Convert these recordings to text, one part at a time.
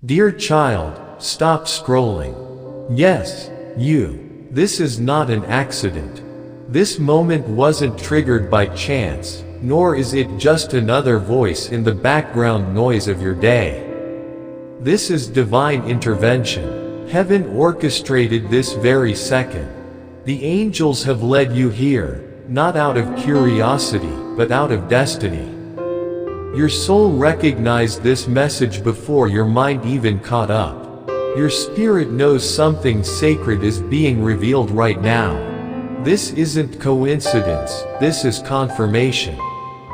Dear child, stop scrolling. Yes, you. This is not an accident. This moment wasn't triggered by chance, nor is it just another voice in the background noise of your day. This is divine intervention. Heaven orchestrated this very second. The angels have led you here, not out of curiosity, but out of destiny. Your soul recognized this message before your mind even caught up. Your spirit knows something sacred is being revealed right now. This isn't coincidence, this is confirmation.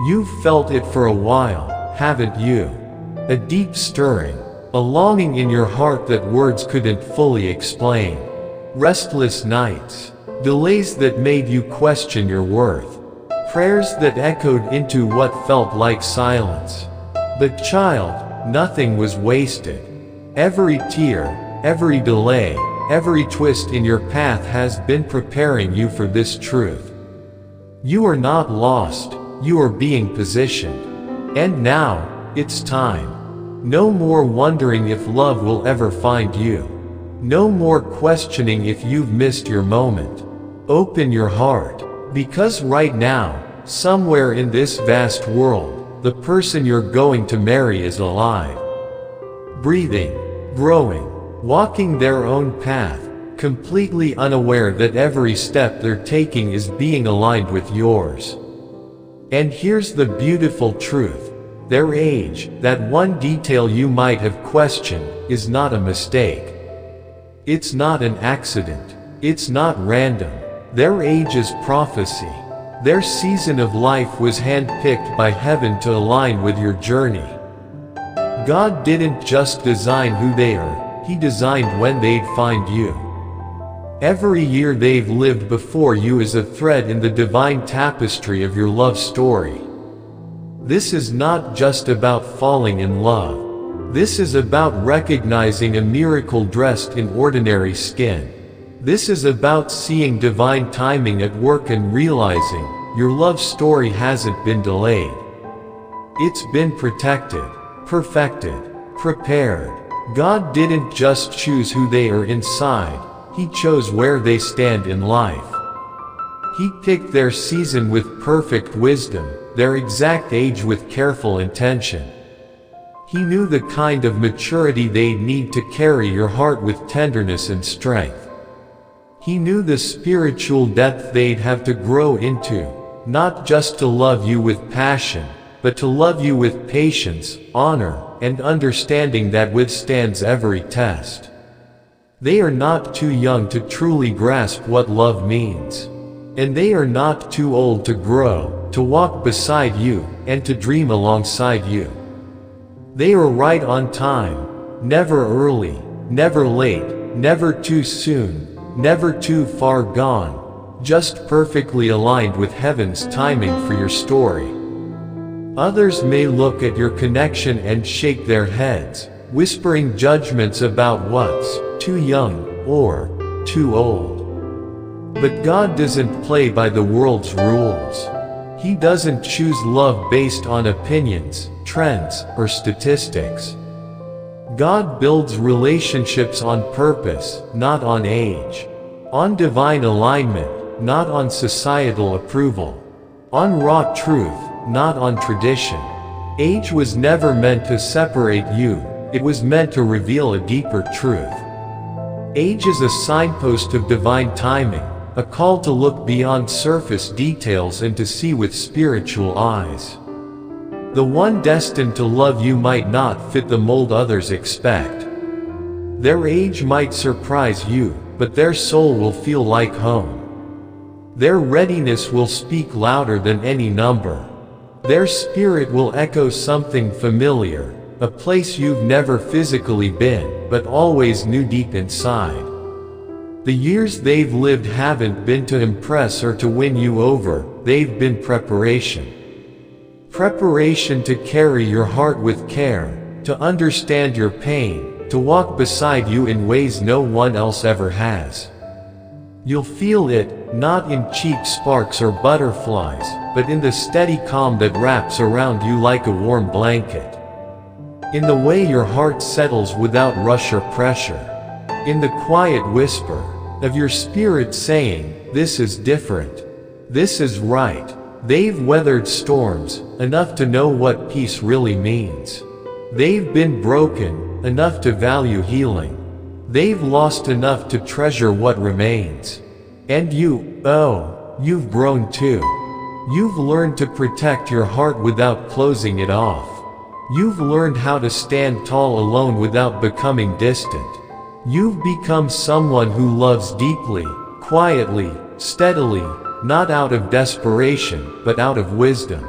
You've felt it for a while, haven't you? A deep stirring, a longing in your heart that words couldn't fully explain. Restless nights, delays that made you question your worth. Prayers that echoed into what felt like silence. But child, nothing was wasted. Every tear, every delay, every twist in your path has been preparing you for this truth. You are not lost, you are being positioned. And now, it's time. No more wondering if love will ever find you. No more questioning if you've missed your moment. Open your heart. Because right now, somewhere in this vast world, the person you're going to marry is alive. Breathing, growing, walking their own path, completely unaware that every step they're taking is being aligned with yours. And here's the beautiful truth. Their age, that one detail you might have questioned, is not a mistake. It's not an accident. It's not random. Their age is prophecy. Their season of life was handpicked by heaven to align with your journey. God didn't just design who they are, He designed when they'd find you. Every year they've lived before you is a thread in the divine tapestry of your love story. This is not just about falling in love. This is about recognizing a miracle dressed in ordinary skin. This is about seeing divine timing at work and realizing your love story hasn't been delayed. It's been protected, perfected, prepared. God didn't just choose who they are inside, He chose where they stand in life. He picked their season with perfect wisdom, their exact age with careful intention. He knew the kind of maturity they'd need to carry your heart with tenderness and strength. He knew the spiritual depth they'd have to grow into, not just to love you with passion, but to love you with patience, honor, and understanding that withstands every test. They are not too young to truly grasp what love means. And they are not too old to grow, to walk beside you, and to dream alongside you. They are right on time, never early, never late, never too soon, never too far gone, just perfectly aligned with heaven's timing for your story. Others may look at your connection and shake their heads, whispering judgments about what's too young or too old. But God doesn't play by the world's rules. He doesn't choose love based on opinions, trends, or statistics. God builds relationships on purpose, not on age. On divine alignment, not on societal approval. On raw truth, not on tradition. Age was never meant to separate you, it was meant to reveal a deeper truth. Age is a signpost of divine timing, a call to look beyond surface details and to see with spiritual eyes. The one destined to love you might not fit the mold others expect. Their age might surprise you, but their soul will feel like home. Their readiness will speak louder than any number. Their spirit will echo something familiar, a place you've never physically been, but always knew deep inside. The years they've lived haven't been to impress or to win you over, they've been preparation. Preparation to carry your heart with care, to understand your pain, to walk beside you in ways no one else ever has. You'll feel it, not in cheap sparks or butterflies, but in the steady calm that wraps around you like a warm blanket. in the way your heart settles without rush or pressure, in the quiet whisper of your spirit saying, "This is different. This is right." They've weathered storms enough to know what peace really means. They've been broken enough to value healing. They've lost enough to treasure what remains. And you've grown too. You've learned to protect your heart without closing it off. You've learned how to stand tall alone without becoming distant. You've become someone who loves deeply, quietly, steadily, not out of desperation, but out of wisdom.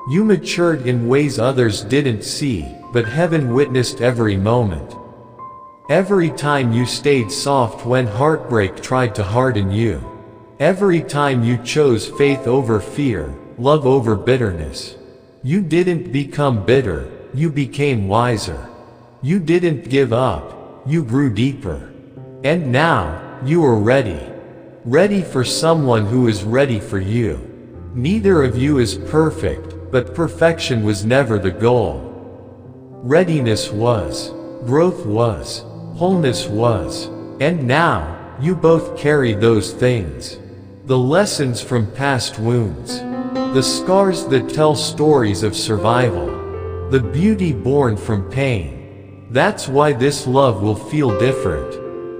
You matured in ways others didn't see, but heaven witnessed every moment. Every time you stayed soft when heartbreak tried to harden you. Every time you chose faith over fear, love over bitterness. You didn't become bitter, you became wiser. You didn't give up, you grew deeper. And now, you are ready. Ready for someone who is ready for you. Neither of you is perfect, but perfection was never the goal. Readiness was. Growth was. Wholeness was. And now, you both carry those things. The lessons from past wounds. The scars that tell stories of survival. The beauty born from pain. That's why this love will feel different.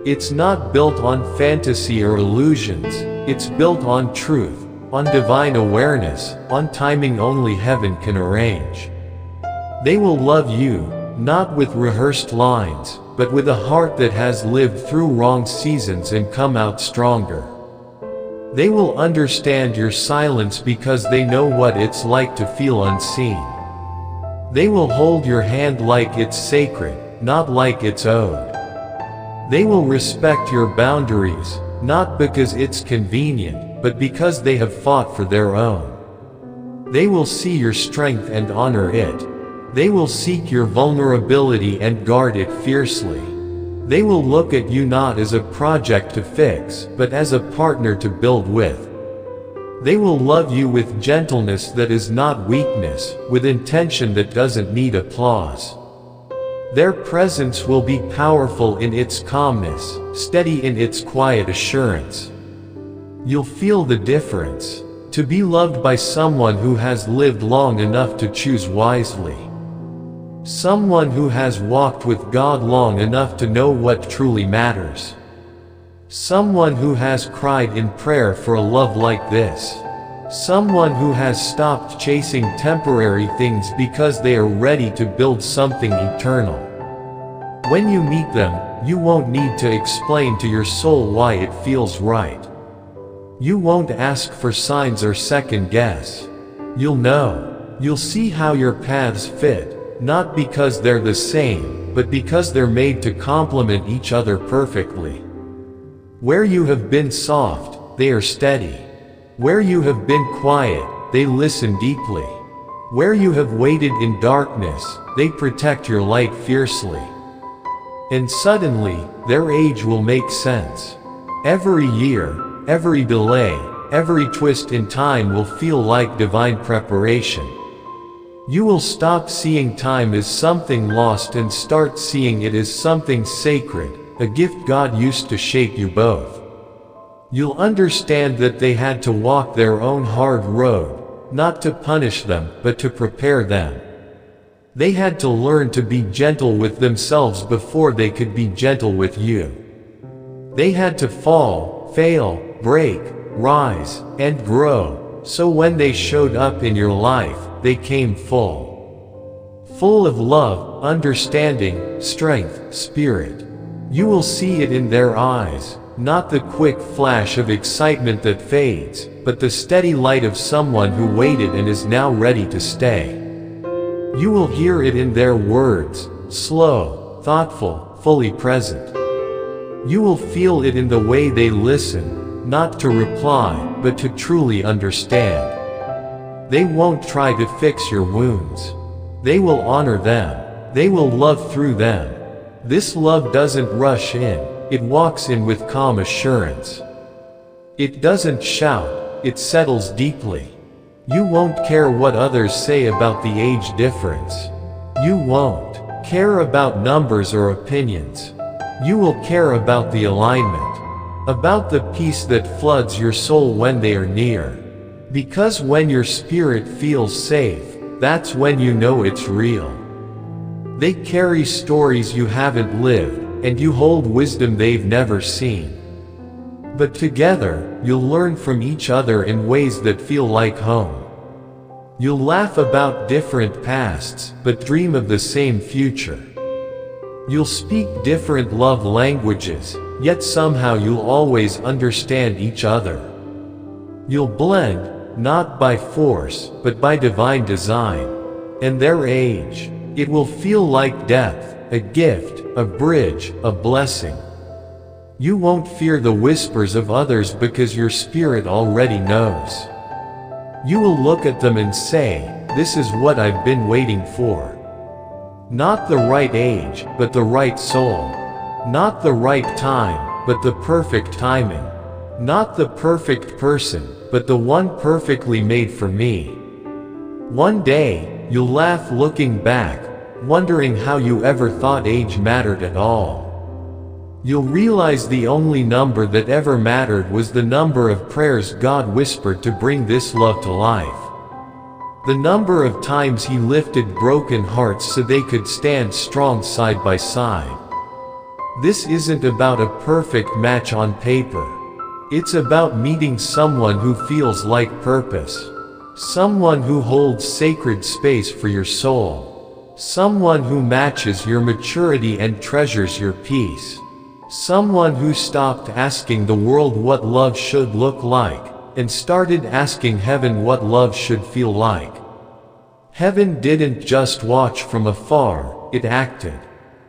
It's not built on fantasy or illusions. It's built on truth, on divine awareness, on timing only heaven can arrange. They will love you, not with rehearsed lines, but with a heart that has lived through wrong seasons and come out stronger. They will understand your silence because they know what it's like to feel unseen. They will hold your hand like it's sacred, not like it's owed. They will respect your boundaries, not because it's convenient, but because they have fought for their own. They will see your strength and honor it. They will seek your vulnerability and guard it fiercely. They will look at you not as a project to fix, but as a partner to build with. They will love you with gentleness that is not weakness, with intention that doesn't need applause. Their presence will be powerful in its calmness, steady in its quiet assurance. You'll feel the difference. To be loved by someone who has lived long enough to choose wisely. Someone who has walked with God long enough to know what truly matters. Someone who has cried in prayer for a love like this. Someone who has stopped chasing temporary things because they are ready to build something eternal. When you meet them, you won't need to explain to your soul why it feels right. You won't ask for signs or second guess. You'll know. You'll see how your paths fit. Not because they're the same, but because they're made to complement each other perfectly. Where you have been soft, they are steady. Where you have been quiet, they listen deeply. Where you have waited in darkness, they protect your light fiercely. And suddenly, their age will make sense. Every year, every delay, every twist in time will feel like divine preparation. You will stop seeing time as something lost and start seeing it as something sacred, a gift God used to shape you both. You'll understand that they had to walk their own hard road, not to punish them, but to prepare them. They had to learn to be gentle with themselves before they could be gentle with you. They had to fall, fail, break, rise, and grow, so when they showed up in your life, they came full of love, understanding, strength, spirit. You will see it in their eyes, not the quick flash of excitement that fades, but the steady light of someone who waited and is now ready to stay. You will hear it in their words, slow, thoughtful, fully present. You will feel it in the way they listen, not to reply, but to truly understand. They won't try to fix your wounds. They will honor them. They will love through them. This love doesn't rush in, it walks in with calm assurance. It doesn't shout, it settles deeply. You won't care what others say about the age difference. You won't care about numbers or opinions. You will care about the alignment, about the peace that floods your soul when they are near. Because when your spirit feels safe, that's when you know it's real. They carry stories you haven't lived, and you hold wisdom they've never seen. But together, you'll learn from each other in ways that feel like home. You'll laugh about different pasts, but dream of the same future. You'll speak different love languages, yet somehow you'll always understand each other. You'll blend, not by force, but by divine design. And their age, it will feel like depth, a gift, a bridge, a blessing. You won't fear the whispers of others because your spirit already knows. You will look at them and say, "This is what I've been waiting for." Not the right age, but the right soul. Not the right time, but the perfect timing. Not the perfect person, but the one perfectly made for me. One day, you'll laugh looking back, wondering how you ever thought age mattered at all. You'll realize the only number that ever mattered was the number of prayers God whispered to bring this love to life. The number of times He lifted broken hearts so they could stand strong side by side. This isn't about a perfect match on paper. It's about meeting someone who feels like purpose. Someone who holds sacred space for your soul. Someone who matches your maturity and treasures your peace. Someone who stopped asking the world what love should look like, and started asking heaven what love should feel like. Heaven didn't just watch from afar, it acted.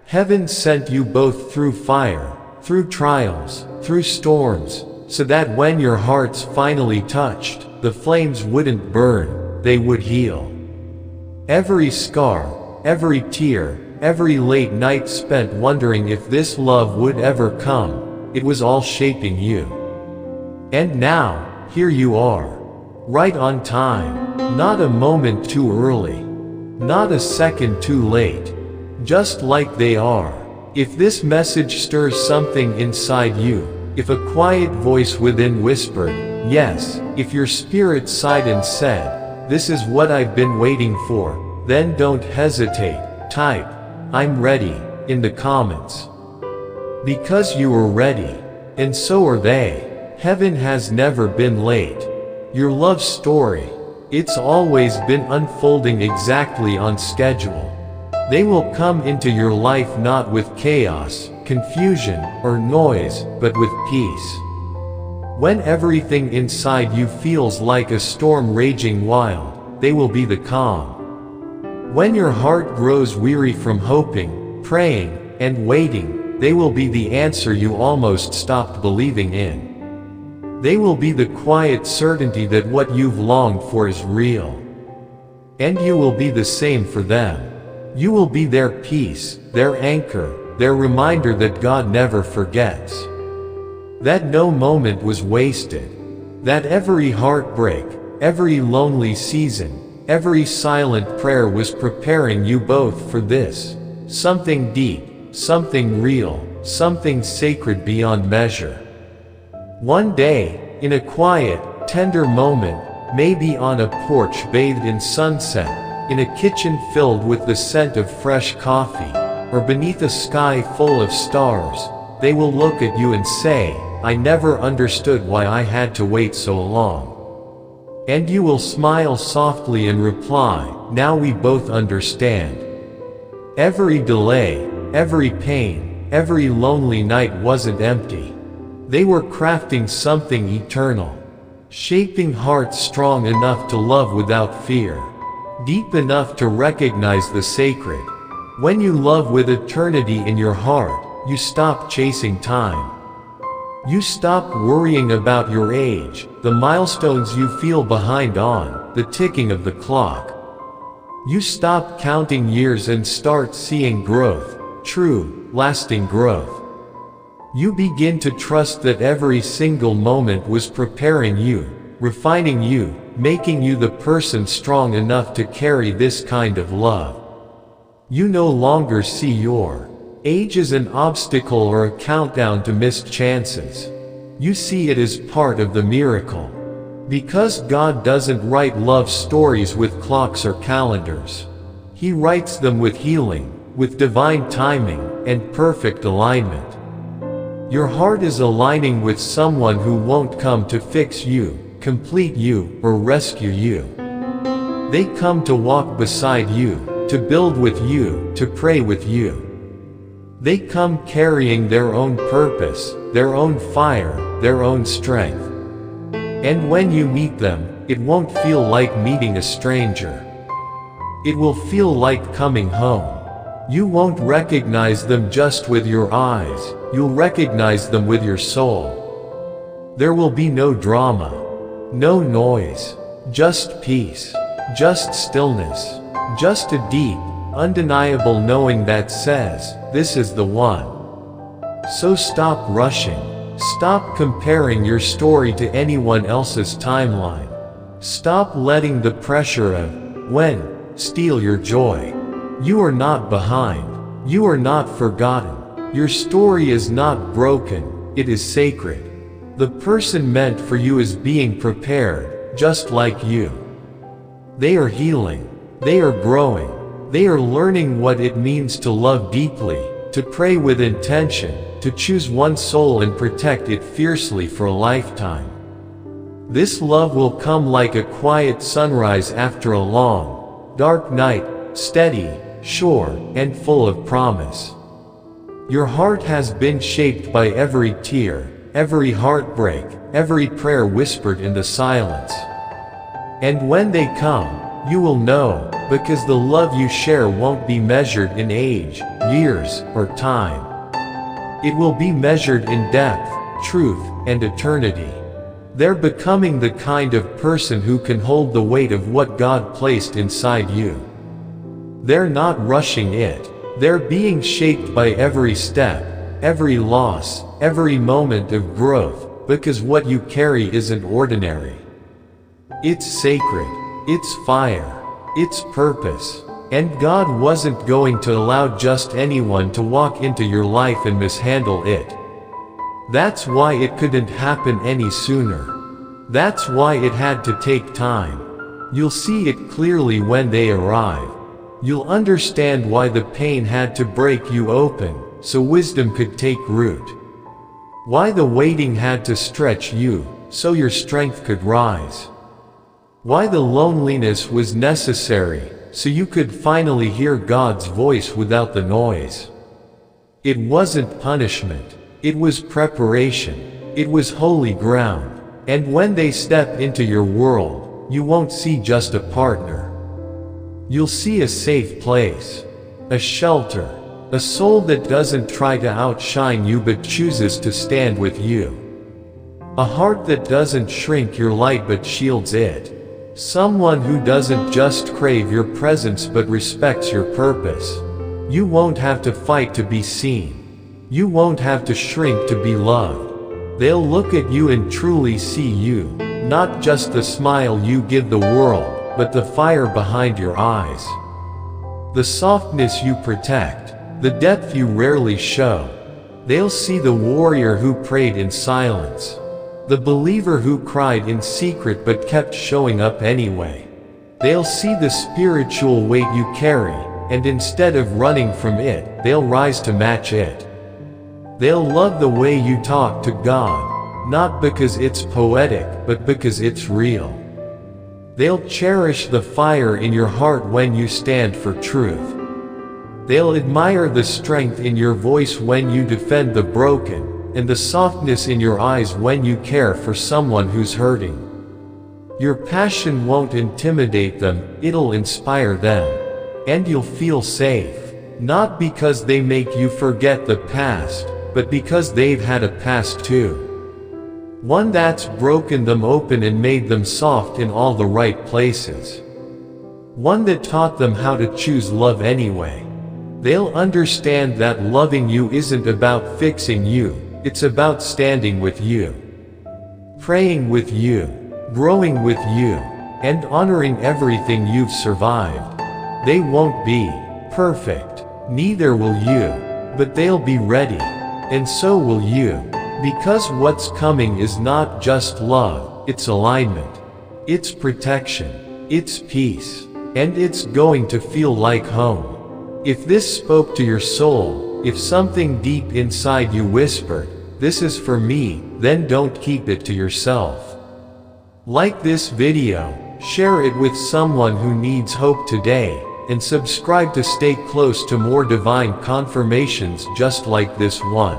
Heaven sent you both through fire, through trials, through storms, so that when your hearts finally touched, the flames wouldn't burn, they would heal. Every scar, every tear, every late night spent wondering if this love would ever come, it was all shaping you. And now, here you are. Right on time. Not a moment too early. Not a second too late. Just like they are. If this message stirs something inside you, if a quiet voice within whispered, yes, if your spirit sighed and said, "This is what I've been waiting for," then don't hesitate. Type, "I'm ready," in the comments. Because you are ready. And so are they. Heaven has never been late. Your love story, it's always been unfolding exactly on schedule. They will come into your life not with chaos, confusion, or noise, but with peace. When everything inside you feels like a storm raging wild, they will be the calm. When your heart grows weary from hoping, praying, and waiting, they will be the answer you almost stopped believing in. They will be the quiet certainty that what you've longed for is real. And you will be the same for them. You will be their peace, their anchor, their reminder that God never forgets. That no moment was wasted. That every heartbreak, every lonely season, every silent prayer was preparing you both for this. Something deep, something real, something sacred beyond measure. One day, in a quiet, tender moment, maybe on a porch bathed in sunset, in a kitchen filled with the scent of fresh coffee, or beneath a sky full of stars, they will look at you and say, "I never understood why I had to wait so long." And you will smile softly and reply, "Now we both understand." Every delay, every pain, every lonely night wasn't empty. They were crafting something eternal. Shaping hearts strong enough to love without fear. Deep enough to recognize the sacred. When you love with eternity in your heart, you stop chasing time. You stop worrying about your age, the milestones you feel behind on, the ticking of the clock. You stop counting years and start seeing growth, true, lasting growth. You begin to trust that every single moment was preparing you, refining you, making you the person strong enough to carry this kind of love. You no longer see your age as an obstacle or a countdown to missed chances. You see it as part of the miracle. Because God doesn't write love stories with clocks or calendars. He writes them with healing, with divine timing, and perfect alignment. Your heart is aligning with someone who won't come to fix you, complete you, or rescue you. They come to walk beside you, to build with you, to pray with you. They come carrying their own purpose, their own fire, their own strength. And when you meet them, it won't feel like meeting a stranger. It will feel like coming home. You won't recognize them just with your eyes, you'll recognize them with your soul. There will be no drama, no noise, just peace, just stillness, just a deep, undeniable knowing that says, this is the one. So stop rushing. Stop comparing your story to anyone else's timeline. Stop letting the pressure of when steal your joy. You are not behind. You are not forgotten. Your story is not broken, it is sacred. The person meant for you is being prepared, just like you. They are healing. They are growing. They are learning what it means to love deeply, to pray with intention, to choose one soul and protect it fiercely for a lifetime. This love will come like a quiet sunrise after a long, dark night, steady, sure, and full of promise. Your heart has been shaped by every tear, every heartbreak, every prayer whispered in the silence. And when they come, you will know, because the love you share won't be measured in age, years, or time. It will be measured in depth, truth, and eternity. They're becoming the kind of person who can hold the weight of what God placed inside you. They're not rushing it. They're being shaped by every step, every loss, every moment of growth, because what you carry isn't ordinary. It's sacred. It's fire. It's purpose. And God wasn't going to allow just anyone to walk into your life and mishandle it. That's why it couldn't happen any sooner. That's why it had to take time. You'll see it clearly when they arrive. You'll understand why the pain had to break you open, so wisdom could take root. Why the waiting had to stretch you, so your strength could rise. Why the loneliness was necessary, so you could finally hear God's voice without the noise. It wasn't punishment. It was preparation. It was holy ground. And when they step into your world, you won't see just a partner. You'll see a safe place, a shelter, a soul that doesn't try to outshine you but chooses to stand with you. A heart that doesn't shrink your light but shields it. Someone who doesn't just crave your presence but respects your purpose. You won't have to fight to be seen. You won't have to shrink to be loved. They'll look at you and truly see you, not just the smile you give the world, but the fire behind your eyes. The softness you protect, the depth you rarely show. They'll see the warrior who prayed in silence. The believer who cried in secret but kept showing up anyway. They'll see the spiritual weight you carry, and instead of running from it, they'll rise to match it. They'll love the way you talk to God, not because it's poetic, but because it's real. They'll cherish the fire in your heart when you stand for truth. They'll admire the strength in your voice when you defend the broken, and the softness in your eyes when you care for someone who's hurting. Your passion won't intimidate them, it'll inspire them. And you'll feel safe, not because they make you forget the past, but because they've had a past too. One that's broken them open and made them soft in all the right places. One that taught them how to choose love anyway. They'll understand that loving you isn't about fixing you, it's about standing with you. Praying with you, growing with you, and honoring everything you've survived. They won't be perfect. Neither will you. But they'll be ready. And so will you. Because what's coming is not just love, it's alignment. It's protection. It's peace. And it's going to feel like home. If this spoke to your soul, if something deep inside you whispered, "This is for me," then don't keep it to yourself. Like this video, share it with someone who needs hope today, and subscribe to stay close to more divine confirmations just like this one.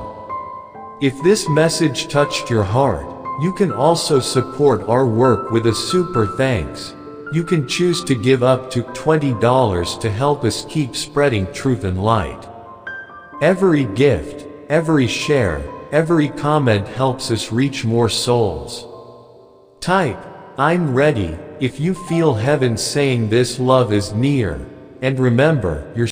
If this message touched your heart, you can also support our work with a super thanks. You can choose to give up to $20 to help us keep spreading truth and light. Every gift, every share, every comment helps us reach more souls. Type, "I'm ready," if you feel heaven saying this love is near. And remember, your